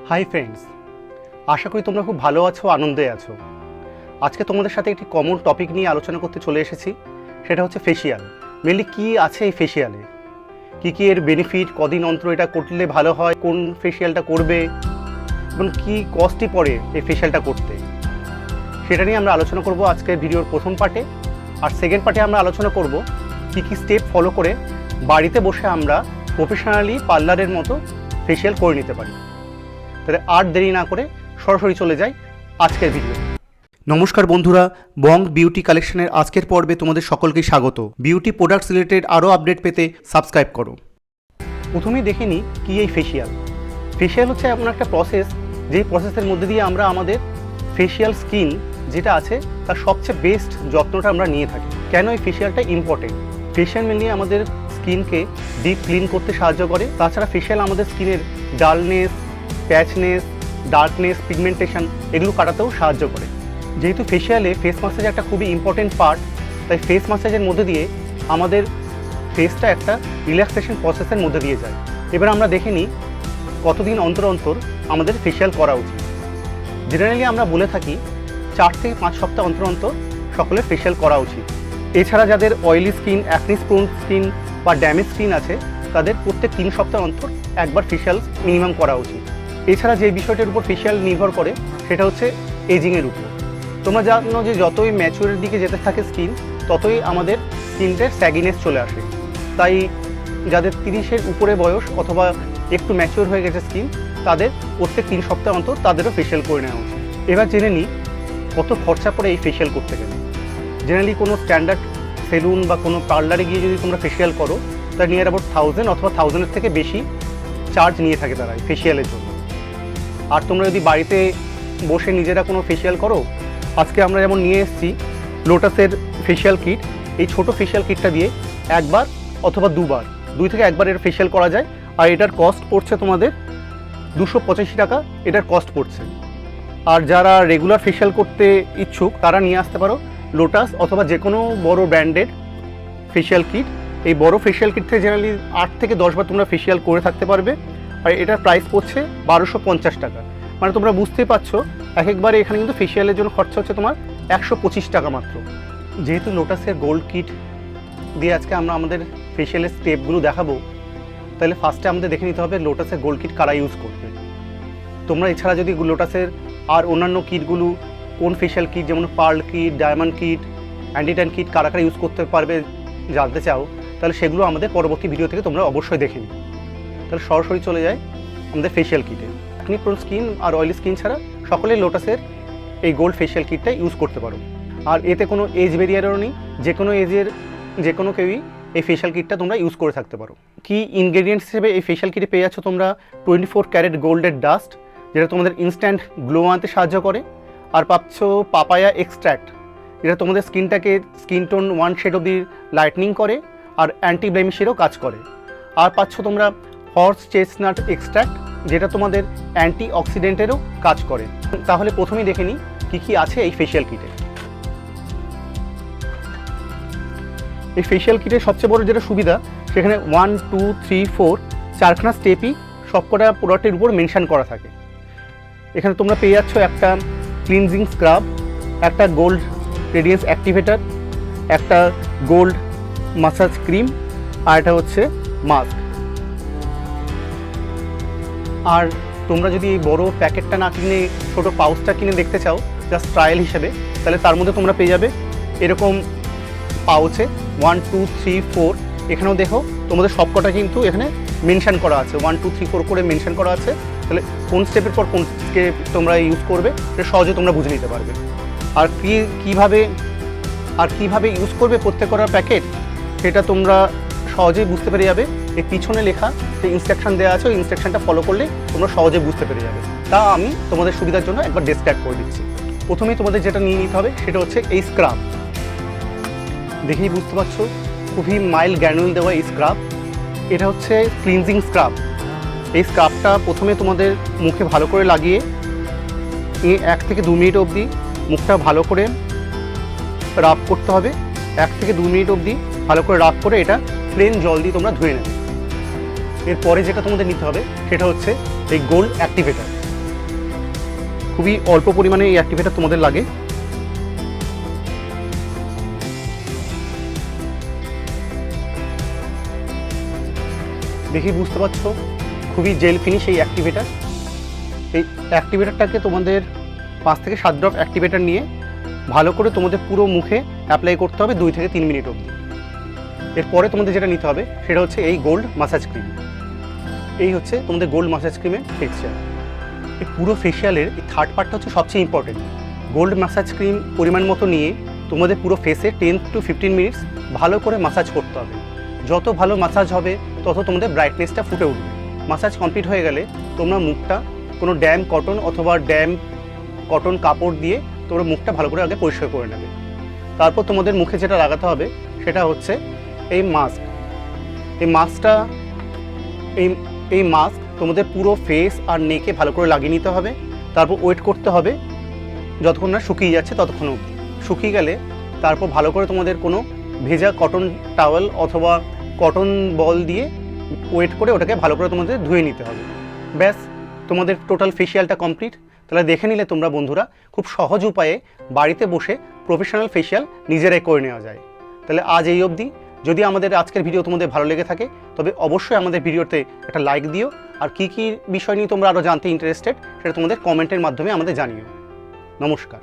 Hi friends, আশা করি তোমরা খুব ভালো আছো, আনন্দে আছো। আজকে তোমাদের সাথে একটি কমন টপিক নিয়ে আলোচনা করতে চলে এসেছি, সেটা হচ্ছে ফেসিয়াল। মেনলি কী আছে এই ফেসিয়ালে, কী এর বেনিফিট, কদিন অন্তর এটা করলে ভালো হয়, কোন ফেসিয়ালটা করবে এবং কী কস্টই পড়ে এই ফেসিয়ালটা করতে, সেটা নিয়ে আমরা আলোচনা করব আজকের ভিডিওর প্রথম পার্টে। আর সেকেন্ড পার্টে আমরা আলোচনা করব কী স্টেপ ফলো করে বাড়িতে বসে আমরা প্রফেশনালি পার্লারের মতো ফেসিয়াল করে নিতে পারি। তাহলে আর দেরি না করে সরাসরি চলে যাই আজকের ভিডিও। নমস্কার বন্ধুরা, বং বিউটি কালেকশনের আজকের পর্বে তোমাদের সকলকে স্বাগত। বিউটি প্রোডাক্টস রিলেটেড আরও আপডেট পেতে সাবস্ক্রাইব করো। প্রথমেই দেখে নিই কী এই ফেসিয়াল। ফেসিয়াল হচ্ছে এমন একটা প্রসেস, যেই প্রসেসের মধ্যে দিয়ে আমরা আমাদের ফেসিয়াল স্কিন যেটা আছে তার সবচেয়ে বেস্ট যত্নটা আমরা নিয়ে থাকি। কেন এই ফেসিয়ালটা ইম্পর্টেন্ট? ফেসিয়াল মেনলি আমাদের স্কিনকে ডিপ ক্লিন করতে সাহায্য করে। তাছাড়া ফেসিয়াল আমাদের স্কিনের ডালনেস, প্যাচনেস, ডার্কনেস, পিগমেন্টেশন এগুলো কাটাতেও সাহায্য করে। যেহেতু ফেসিয়ালে ফেস ম্যাসাজ একটা খুবই ইম্পর্টেন্ট পার্ট, তাই ফেস ম্যাসাজের মধ্যে দিয়ে আমাদের ফেসটা একটা রিল্যাক্সেশন প্রসেসের মধ্যে দিয়ে যায়। এবার আমরা দেখে নিই কতদিন অন্তর অন্তর আমাদের ফেসিয়াল করা উচিত। জেনারেলি আমরা বলে থাকি 4 থেকে 5 সপ্তাহ অন্তর অন্তর সকলের ফেসিয়াল করা উচিত। এছাড়া যাদের oily skin, acne prone skin বা ড্যামেজ স্কিন আছে, তাদের প্রত্যেক 3 সপ্তাহ অন্তর একবার ফেসিয়াল মিনিমাম করা উচিত। এছাড়া যে বিষয়টার উপর ফেসিয়াল নির্ভর করে সেটা হচ্ছে এজিংয়ের উপর। তোমরা জানো যে যতই ম্যাচুরের দিকে যেতে থাকে স্কিন, ততই আমাদের স্কিনটার স্যাগিনেস চলে আসে। তাই যাদের 30-এর উপরে বয়স অথবা একটু ম্যাচিওর হয়ে গেছে স্কিন, তাদের প্রত্যেক 3 সপ্তাহ অন্তর তাদেরও ফেসিয়াল করে নেওয়া উচিত। এবার জেনে নিই কত খরচা পড়ে এই ফেসিয়াল করতে গেলে। জেনারেলি কোনো স্ট্যান্ডার্ড সেলুন বা কোনো পার্লারে গিয়ে যদি তোমরা ফেসিয়াল করো, তার নিয়ার অ্যাবাউট 1000 অথবা 1000-এর থেকে বেশি চার্জ নিয়ে থাকে তারা ফেসিয়ালের জন্য। আর তোমরা যদি বাড়িতে বসে নিজেরা কোনো ফেসিয়াল করো, আজকে আমরা যেমন নিয়ে এসেছি লোটাসের ফেসিয়াল কিট। এই ছোটো ফেসিয়াল কিটটা দিয়ে একবার অথবা 2 থেকে একবার এর ফেসিয়াল করা যায়। আর এটার কস্ট পড়ছে তোমাদের 285 টাকা এটার কস্ট পড়ছে। আর যারা রেগুলার ফেসিয়াল করতে ইচ্ছুক তারা নিয়ে আসতে পারো লোটাস অথবা যে কোনো বড় ব্র্যান্ডের ফেসিয়াল কিট। এই বড় ফেসিয়াল কিট থেকে জেনারেলি 8 থেকে 10 বার তোমরা ফেসিয়াল করে থাকতে পারবে। আর এটার প্রাইস পড়ছে 1250 টাকা। মানে তোমরা বুঝতেই পারছো একবারে এখানে কিন্তু ফেসিয়ালের জন্য খরচা হচ্ছে তোমার 125 টাকা মাত্র। যেহেতু লোটাসের গোল্ড কিট দিয়ে আজকে আমরা আমাদের ফেসিয়ালের স্টেপগুলো দেখাবো, তাহলে ফার্স্টে আমাদের দেখে নিতে হবে লোটাসের গোল্ড কিট কারা ইউজ করবে। তোমরা এছাড়া যদি লোটাসের আর অন্যান্য কিটগুলো কোন ফেসিয়াল কিট যেমন pearl kit, diamond kit, antitan kit কারা ইউজ করতে পারবে জানতে চাও, তাহলে সেগুলো আমাদের পরবর্তী ভিডিও থেকে তোমরা অবশ্যই দেখে নিও। তাহলে সরাসরি চলে যায় আমাদের ফেসিয়াল কিটে। অ্যাকনি প্রোন স্কিন আর অয়েলি স্কিন ছাড়া সকলেই লোটাসের এই গোল্ড ফেসিয়াল কিটটা ইউজ করতে পারো। আর এতে কোনো এজ ব্যারিয়ারও নেই, যে কোনো এজের যে কোনো কেউই এই ফেসিয়াল কিটটা তোমরা ইউজ করে থাকতে পারো। কি ইনগ্রেডিয়েন্টস হিসেবে এই ফেসিয়াল কিটে পেয়ে যাচ্ছ তোমরা 24 ক্যারেট গোল্ডের ডাস্ট, যেটা তোমাদের ইনস্ট্যান্ট গ্লো আনতে সাহায্য করে। আর পাচ্ছ পাপায়া এক্সট্র্যাক্ট, যেটা তোমাদের স্কিন টোন 1 শেড অবধি লাইটনিং করে আর অ্যান্টি ব্লেমিশেরও কাজ করে। আর পাচ্ছ তোমরা হর্স চেস্টনাট এক্সট্র্যাক্ট, যেটা তোমাদের অ্যান্টি অক্সিডেন্টেরও কাজ করে। তাহলে প্রথমেই দেখে নিই কী আছে এই ফেসিয়াল কিটে। এই ফেসিয়াল কিটের সবচেয়ে বড় যেটা সুবিধা, সেখানে 1, 2, 3, 4 4খানা স্টেপই সবকটা প্রোডাক্টের উপর মেনশন করা থাকে। এখানে তোমরা পেয়ে যাচ্ছ একটা ক্লিনজিং স্ক্রাব, একটা গোল্ড রেডিয়েন্স অ্যাক্টিভেটার, একটা গোল্ড মাসাজ ক্রিম, আর এটা হচ্ছে মাস্ক। আর তোমরা যদি এই বড়ো প্যাকেটটা না কিনে ছোটো পাউচটা কিনে দেখতে চাও জাস্ট ট্রায়াল হিসেবে, তাহলে তার মধ্যে তোমরা পেয়ে যাবে এরকম পাউচে 1, 2, 3, 4। এখানেও দেখো তোমাদের সবকটা কিন্তু এখানে মেনশন করা আছে, 1, 2, 3, 4 করে মেনশন করা আছে। তাহলে কোন স্টেপের পর কোন স্টেপ তোমরা ইউজ করবে সেটা সহজে তোমরা বুঝে নিতে পারবে। আর কীভাবে ইউজ করবে প্রত্যেকটা প্যাকেট, সেটা তোমরা সহজেই বুঝতে পেরে যাবে। এই পিছনে লেখা যে ইনস্ট্রাকশান দেওয়া আছে, ওই ইনস্ট্রাকশানটা ফলো করলে তোমরা সহজে বুঝতে পেরে যাবে। তা আমি তোমাদের সুবিধার জন্য একবার ডেসক্রাইব করে দিচ্ছি। প্রথমেই তোমাদের যেটা নিয়ে নিতে হবে সেটা হচ্ছে এই স্ক্রাব। দেখেই বুঝতে পারছো খুবই মাইল্ড গ্র্যানুল দেওয়া এই স্ক্রাব। এটা হচ্ছে ক্লিনজিং স্ক্রাব। এই স্ক্রাবটা প্রথমে তোমাদের মুখে ভালো করে লাগিয়ে 1 থেকে 2 মিনিট অবধি মুখটা ভালো করে রাব করতে হবে। 1 থেকে 2 মিনিট অবধি ভালো করে রাব করে এটা প্লেন জল দিয়ে তোমরা ধুয়ে নেবে। এরপরে যেটা তোমাদের নিতে হবে সেটা হচ্ছে এই গোল্ড অ্যাক্টিভেটার। খুবই অল্প পরিমাণে এই অ্যাক্টিভেটার তোমাদের লাগে। দেখে বুঝতে পারছো খুবই জেল ফিনিশ এই অ্যাক্টিভেটার। এই অ্যাক্টিভেটারটাকে তোমাদের 5 থেকে 7 ড্রপ অ্যাক্টিভেটার নিয়ে ভালো করে তোমাদের পুরো মুখে অ্যাপ্লাই করতে হবে 2 থেকে 3 মিনিট অবধি। এরপরে তোমাদের যেটা নিতে হবে সেটা হচ্ছে এই গোল্ড মাসাজ ক্রিম। এই হচ্ছে তোমাদের গোল্ড মাসাজ ক্রিমের টেক্সচার। এই পুরো ফেশিয়ালের এই থার্ড পার্টটা হচ্ছে সবচেয়ে ইম্পর্টেন্ট। গোল্ড মাসাজ ক্রিম পরিমাণ মতো নিয়ে তোমাদের পুরো ফেসে 10 to 15 মিনিটস ভালো করে মাসাজ করতে হবে। যত ভালো মাসাজ হবে তত তোমাদের ব্রাইটনেসটা ফুটে উঠবে। মাসাজ কমপ্লিট হয়ে গেলে তোমরা মুখটা কোনো ড্যাম কটন অথবা ড্যাম কটন কাপড় দিয়ে তোমরা মুখটা ভালো করে আগে পরিষ্কার করে নেবে। তারপর তোমাদের মুখে যেটা লাগাতে হবে সেটা হচ্ছে এই মাস্ক। এই মাস্কটা এই মাস্ক তোমাদের পুরো ফেস আর নেকে ভালো করে লাগিয়ে নিতে হবে। তারপর ওয়েট করতে হবে যতক্ষণ না শুকিয়ে যাচ্ছে ততক্ষণ অবধি। শুকিয়ে গেলে তারপর ভালো করে তোমাদের কোনো ভেজা কটন টাওয়েল অথবা কটন বল দিয়ে ওয়েট করে ওটাকে ভালো করে তোমাদের ধুয়ে নিতে হবে। ব্যাস, তোমাদের টোটাল ফেশিয়ালটা কমপ্লিট। তাহলে দেখে নিলে তোমরা বন্ধুরা খুব সহজ উপায়ে বাড়িতে বসে প্রফেশনাল ফেশিয়াল নিজেরাই করে নেওয়া যায়। তাহলে আজ এই অবধি। যদি আমাদের আজকের ভিডিও তোমাদের ভালো লেগে থাকে তবে অবশ্যই আমাদের ভিডিওতে একটা লাইক দিও। আর কী কী বিষয় নিয়ে তোমরা আরও জানতে ইন্টারেস্টেড সেটা তোমাদের কমেন্টের মাধ্যমে আমাদের জানিও। নমস্কার।